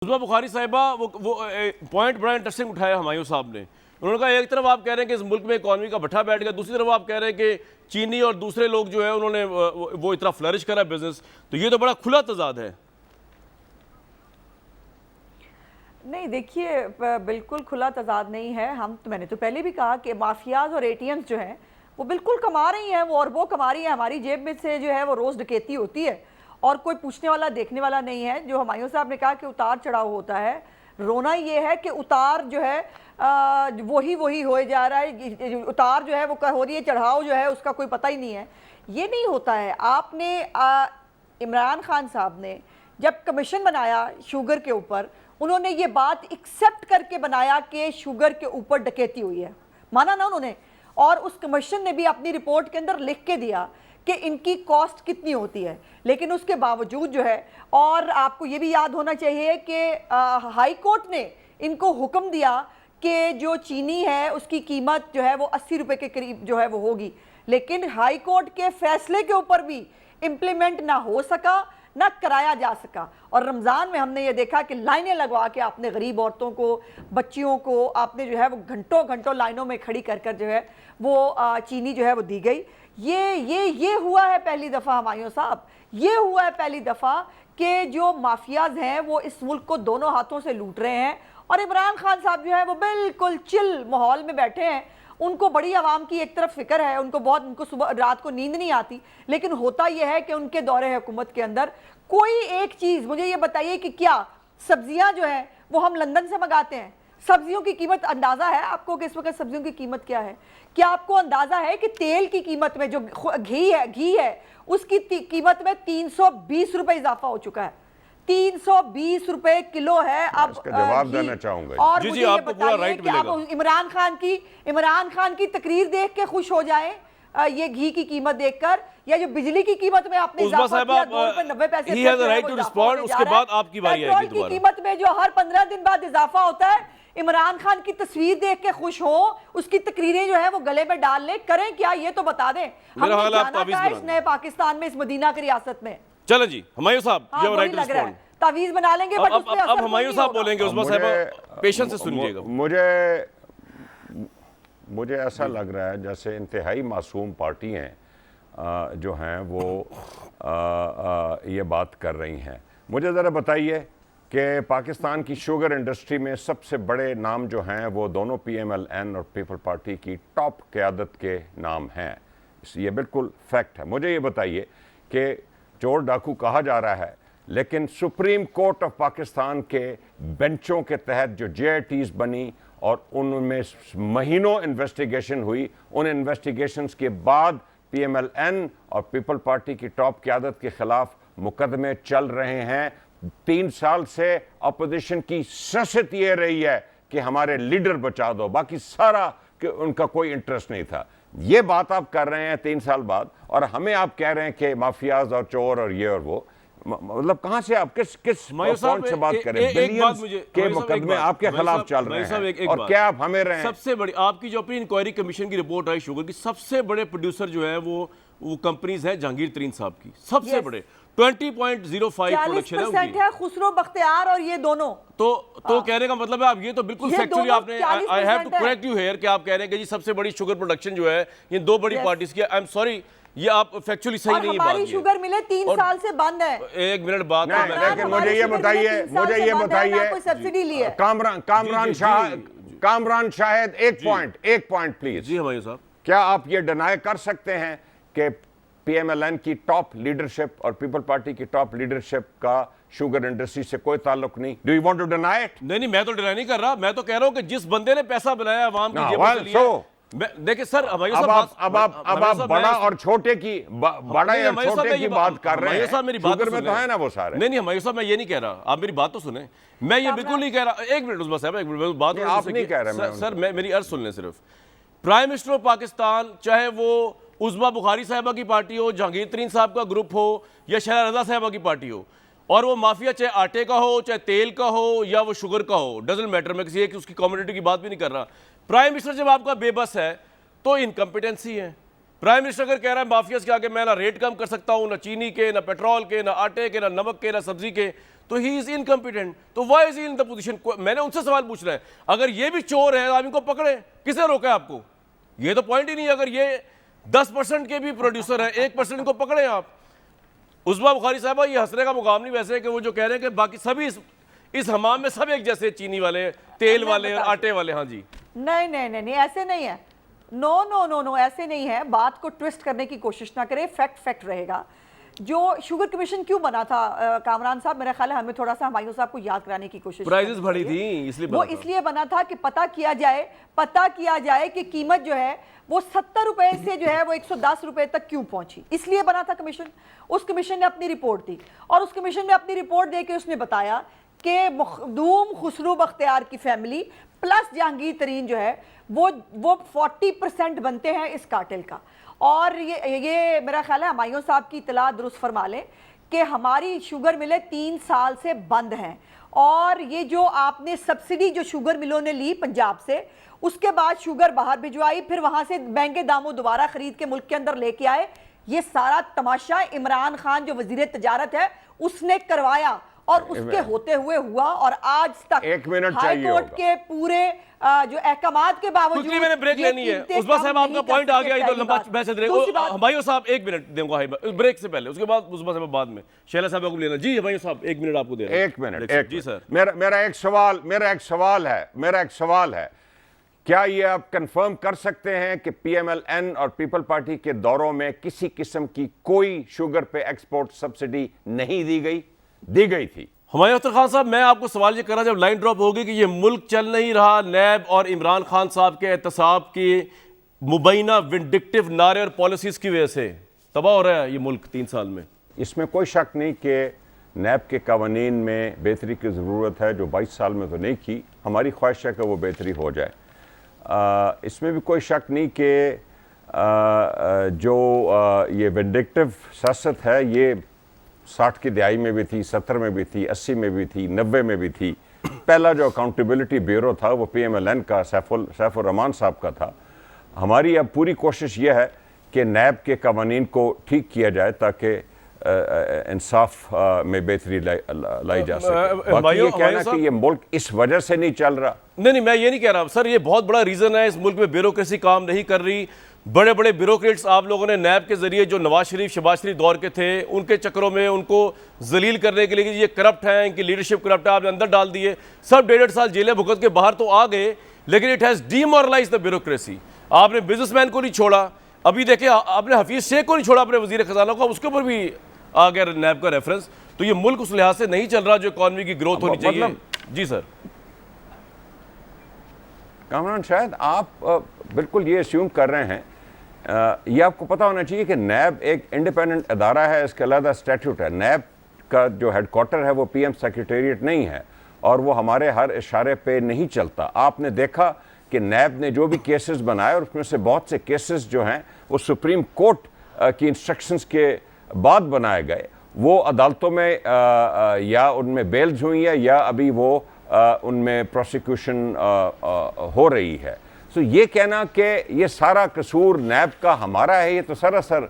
उस्मा बुखारी साहिबा वो पॉइंट बड़ा इंटरेस्टिंग उठाया हुमायूं साहब ने। उन्होंने कहा एक तरफ आप कह रहे हैं कि इस मुल्क में इकॉनमी का भट्ठा बैठ गया, दूसरी तरफ आप कह रहे हैं कि चीनी और दूसरे लोग जो है उन्होंने वो इतना फ्लरिश करा बिजनेस, तो ये तो बड़ा खुला तजाद है। नहीं देखिए, बिल्कुल खुला तजाद नहीं है। मैंने तो पहले भी कहा कि माफियाज और एटीएम्स जो हैं वो बिल्कुल कमा रही हैं, वो अरबों कमा रही हैं। हमारी जेब में से जो है वो रोज़ डकैती होती है और कोई पूछने वाला देखने वाला नहीं है। जो हुमायूं साहब ने कहा कि उतार चढ़ाव होता है, रोना ये है कि उतार जो है वही हो जा रहा है। उतार जो है वो हो रही है, चढ़ाव जो है उसका कोई पता ही नहीं है। ये नहीं होता है। आपने इमरान खान साहब ने जब कमीशन बनाया शुगर के ऊपर, उन्होंने ये बात एक्सेप्ट करके बनाया कि शुगर के ऊपर डकैती हुई है, माना ना उन्होंने। और उस कमीशन ने भी अपनी रिपोर्ट के अंदर लिख के दिया कि इनकी कॉस्ट कितनी होती है। लेकिन उसके बावजूद जो है, और आपको ये भी याद होना चाहिए कि हाई कोर्ट ने इनको हुक्म दिया कि जो चीनी है उसकी कीमत जो है वो 80 रुपए के करीब जो है वो होगी, लेकिन हाई कोर्ट के फैसले के ऊपर भी इम्प्लीमेंट ना हो सका, ना कराया जा सका। और रमज़ान में हमने ये देखा कि लाइनें लगवा के आपने गरीब औरतों को, बच्चियों को आपने जो है वो घंटों घंटों लाइनों में खड़ी कर कर जो है वो चीनी जो है वो दी गई। ये हुआ है पहली दफ़ा हुमायूं साहब, ये हुआ है पहली दफ़ा कि जो माफियाज हैं वो इस मुल्क को दोनों हाथों से लूट रहे हैं। और इमरान खान साहब जो है वो बिल्कुल चिल माहौल में बैठे हैं। उनको बड़ी आवाम की एक तरफ फिक्र है, उनको सुबह रात को नींद नहीं आती। लेकिन होता यह है कि उनके दौरे हुकूमत के अंदर कोई एक चीज़ मुझे ये बताइए कि क्या सब्जियां जो है वो हम लंदन से मंगाते हैं? सब्जियों की कीमत अंदाज़ा है आपको कि इस वक्त सब्जियों की कीमत क्या है? क्या आपको अंदाज़ा है कि तेल की कीमत में, जो घी है उसकी कीमत में 320 रुपए इजाफा हो चुका है? 320 रुपए किलो है अब। जवाब देना चाहूंगा। और मुझे ये बताइए कि आप इमरान खान की तकरीर देख के खुश हो जाएं, ये घी की कीमत देखकर, या जो बिजली की कीमत में आपने इजाफा किया 2 रुपए 90 पैसे, उसके बाद आपकी बारी आएगी। पेट्रोल की कीमत में जो हर 15 दिन बाद इजाफा होता है, इमरान खान की तस्वीर देख के खुश हो, उसकी तकरीरें जो है वो गले में डाल ले, करें क्या ये तो बता दें। हमने जाना था इस नए पाकिस्तान में, इस मदीना की रियासत में। चलो जी हुमायूं साहब, हाँ, राइट टू रिस्पॉन्ड। तावीज़ बना लेंगे, बट उसमें असर अब हुमायूं साहब बोलेंगे। उस्मा साहब पेशेंस से सुनिएगा। मुझे ऐसा लग रहा है जैसे इंतहाई मासूम पार्टी हैं जो हैं वो ये बात कर रही हैं। मुझे ज़रा बताइए कि पाकिस्तान की शुगर इंडस्ट्री में सबसे बड़े नाम जो हैं वो दोनों PMLN और पीपल पार्टी की टॉप क़यादत के नाम हैं। ये बिल्कुल फैक्ट है। मुझे ये बताइए कि चोर डाकू कहा जा रहा है, लेकिन सुप्रीम कोर्ट ऑफ पाकिस्तान के बेंचों के तहत जो JITs बनी और उनमें महीनों इन्वेस्टिगेशन हुई, उन इन्वेस्टिगेशंस के बाद PMLN और पीपल पार्टी की टॉप क़यादत के ख़िलाफ़ मुकदमे चल रहे हैं। 3 साल से अपोजिशन की सियासत ये रही है कि हमारे लीडर बचा दो, बाकी सारा कि उनका कोई इंटरेस्ट नहीं था। ये बात आप कर रहे हैं 3 साल बाद, और हमें आप कह रहे हैं कि माफियाज और चोर और ये और वो। मतलब कहां से आप किस पॉइंट से बात करें? बिलियंस के मुकदमे आपके खिलाफ चल रहे हैं और क्या आप हमें रहे हैं? सबसे बड़ी आपकी जो अपनी इंक्वायरी कमीशन की रिपोर्ट आई शुगर की, सबसे बड़े प्रोड्यूसर जो है वो कंपनीज है जहांगीर तरीन साहब की, सबसे बड़े 20.05 प्रोडक्शन है खुसरो बख्तियार और ये दोनों। तो कहने का मतलब है आप ये तो बिल्कुल फैक्चुअली आपने, I have to correct you here कि आप कह रहे हैं कि जी सबसे बड़ी शुगर प्रोडक्शन जो है ये 2 बड़ी पार्टीज की। आई एम सॉरी, ये आप फैक्चुअली सही नहीं है। हमारी शुगर मिले 3 साल से बंद है। 1 मिनट बात, लेकिन मुझे ये बताइए सब्सिडी ली है कामरान शाहिद, एक पॉइंट प्लीज। जी हुमायूं साहब, क्या आप ये डिनाई कर सकते हैं कि PMLN की टॉप लीडरशिप और पीपल पार्टी की टॉप लीडरशिप का शुगर इंडस्ट्री से कोई ताल्लुक नहीं? Do you want to deny it? नहीं, मैं तो डिनाई नहीं कर रहा। मैं तो कह रहा हूं कि जिस बंदे ने पैसा बनाया अवाम की जेब से लिया। देखिए सर, अब आप बड़ा और छोटे की बड़ा या छोटे की बात कर रहे हैं। साहब मेरी बात शुगर में तो है ना वो सारे। नहीं हुमायूं साहब, मैं ये नहीं कह रहा, आप मेरी बात तो सुने। मैं ये बिल्कुल नहीं कह रहा। 1 मिनट उस्मा साहब, 1 मिनट बात आप नहीं कह रहे सर, मेरी अर्ज सुन लें सिर्फ। प्राइम मिनिस्टर ऑफ पाकिस्तान, चाहे वो उस्मा बुखारी साहिबा की पार्टी हो, जहांगीर तरीन साहब का ग्रुप हो, या शहरा रजा साहिबा की पार्टी हो, और वो माफिया चाहे आटे का हो, चाहे तेल का हो, या वो शुगर का हो, डजंट मैटर। मैं किसी एक उसकी कम्युनिटी की बात भी नहीं कर रहा। प्राइम मिनिस्टर जब आपका बेबस है तो इनकम्पिटेंसी है, प्राइम मिनिस्टर अगर कह रहा है माफियाज के आगे मैं ना रेट कम कर सकता हूं, ना चीनी के, ना पेट्रोल के, ना आटे के, ना नमक के, ना सब्जी के, तो ही इज इनकम्पिटेंट। तो why is in the position? मैंने उनसे सवाल पूछ रहा है, अगर ये भी चोर है आप इनको पकड़े, किसे रोका है आपको? ये तो पॉइंट ही नहीं है। अगर ये 10% के भी प्रोड्यूसर है, 1% इनको पकड़े आप। उस्मा बुखारी साहबा, ये हंसने का मुकाम नहीं वैसे कि वो जो कह रहे हैं कि बाकी सभी इस हमाम में सब एक जैसे, चीनी वाले, तेल वाले और आटे वाले। हाँ जी, नहीं नहीं नहीं नहीं, ऐसे नहीं है। नो नो नो नो, ऐसे नहीं है। बात को ट्विस्ट करने की कोशिश ना करें, फैक्ट फैक्ट रहेगा। जो शुगर कमीशन क्यों बना था कामरान साहब, मेरा ख्याल है हमें थोड़ा सा हमायूं साहब को याद कराने की कोशिश प्राइसेस करनी बढ़ी चाहिए। थी इसलिए वो इसलिए बना था कि पता किया जाए कि कीमत जो है वो 70 रुपए से जो है वो 110 रुपए तक क्यों पहुंची। इसलिए बना था कमीशन। उस कमीशन ने अपनी रिपोर्ट दी और उस कमीशन में अपनी रिपोर्ट दे के उसने बताया कि मखदूम खुसरो बख्तियार की फैमिली प्लस जहांगीर तरीन जो है वो 40% बनते हैं इस कार्टेल का। और ये मेरा ख्याल है हमायूं साहब की इतला दुरुस्त फरमा लें कि हमारी शुगर मिलें 3 साल से बंद हैं। और ये जो आपने सब्सिडी जो शुगर मिलों ने ली पंजाब से, उसके बाद शुगर बाहर भिजवाई, फिर वहां से महंगे दामों दोबारा खरीद के मुल्क के अंदर लेके आए, ये सारा तमाशा इमरान खान जो वजीर तजारत है उसने करवाया और उसके होते हुए हुआ। और आज तक 1 मिनट हाई चाहिए कोर्ट होगा। के पूरे जो अहकामात के बावजूद क्विकली मैंने ब्रेक ये लेनी है। कीमतें उस्मा कम साहब, नहीं आपका कर पॉइंट आ सकते, गया, ये तो पहली लंबा बात। बहस दूसरी बात, हमायूं साहब 1 मिनट दूंगा ब्रेक से पहले, उसके बाद उस्मा साहब बाद में शैला साहब को लेना। जी हमायूं साहब 1 मिनट आपको दे रहे हैं। 1 मिनट जी जी सर। सर, मेरा एक सवाल है, क्या ये आप कंफर्म कर सकते हैं कि PMLN और पीपल पार्टी के दौरों में किसी किस्म की कोई शुगर पे एक्सपोर्ट सब्सिडी नहीं दी गई थी? हुमायूं अख्तर खान साहब, मैं आपको सवाल ये कर रहा, जब लाइन ड्रॉप होगी कि ये मुल्क चल नहीं रहा नैब और इमरान खान साहब के एहतसाब की मुबैना विंडिक्टिव नारे और पॉलिसीज की वजह से तबाह हो रहा है ये मुल्क 3 साल में। इसमें कोई शक नहीं कि नैब के कवानीन में बेहतरी की ज़रूरत है, जो 22 साल में तो नहीं की। हमारी ख्वाहिश है कि वो बेहतरी हो जाए। इसमें भी कोई शक नहीं कि ये विंडिक्टिव सियासत है, ये 60 की दहाई में भी थी, 70 में भी थी, 80 में भी थी, 90 में भी थी। पहला जो अकाउंटेबिलिटी ब्यूरो था वो PMLN का सैफुर रहमान साहब का था। हमारी अब पूरी कोशिश यह है कि नैब के कवानीन को ठीक किया जाए ताकि इंसाफ में बेहतरी लाई जा सके। बाकी ये कहना कि ये मुल्क इस वजह से नहीं चल रहा, नहीं, मैं ये नहीं कह रहा सर, ये बहुत बड़ा रीज़न है। इस मुल्क में ब्यूरोक्रेसी काम नहीं कर रही। बड़े बड़े ब्यूरोक्रेट्स आप लोगों ने नैब के जरिए, जो नवाज शरीफ शहबाज शरीफ दौर के थे, उनके चक्करों में उनको जलील करने के लिए कि ये करप्ट हैं, इनकी लीडरशिप करप्ट है, आपने अंदर डाल दिए। सब 1.5 साल जेलें भुगत के बाहर तो आ गए, लेकिन it has demoralise the bureaucracy. आपने बिजनेसमैन को नहीं छोड़ा, अभी देखिए आपने हफीज शेख को नहीं छोड़ा, अपने वजीर खजाना को, उसके ऊपर भी आ गया नैब का रेफरेंस। तो ये मुल्क उस लिहाज से नहीं चल रहा जो इकॉनमी की ग्रोथ होनी चाहिए। जी सर। कामरान, शायद आप बिल्कुल ये अस्यूम कर रहे हैं, ये आपको पता होना चाहिए कि नैब एक इंडिपेंडेंट अदारा है, इसका अलग स्टैट्यूट है। नैब का जो हेडक्वार्टर है वो PM सेक्रेटेरिएट नहीं है और वो हमारे हर इशारे पे नहीं चलता। आपने देखा कि नैब ने जो भी केसेस बनाए और उसमें से बहुत से केसेस जो हैं वो सुप्रीम कोर्ट की इंस्ट्रक्शंस के बाद बनाए गए। वो अदालतों में या उनमें बेल्स हुई है या अभी वो उनमें प्रोसिक्यूशन हो रही है। सो ये कहना कि ये सारा कसूर नैब का हमारा है, ये तो सरासर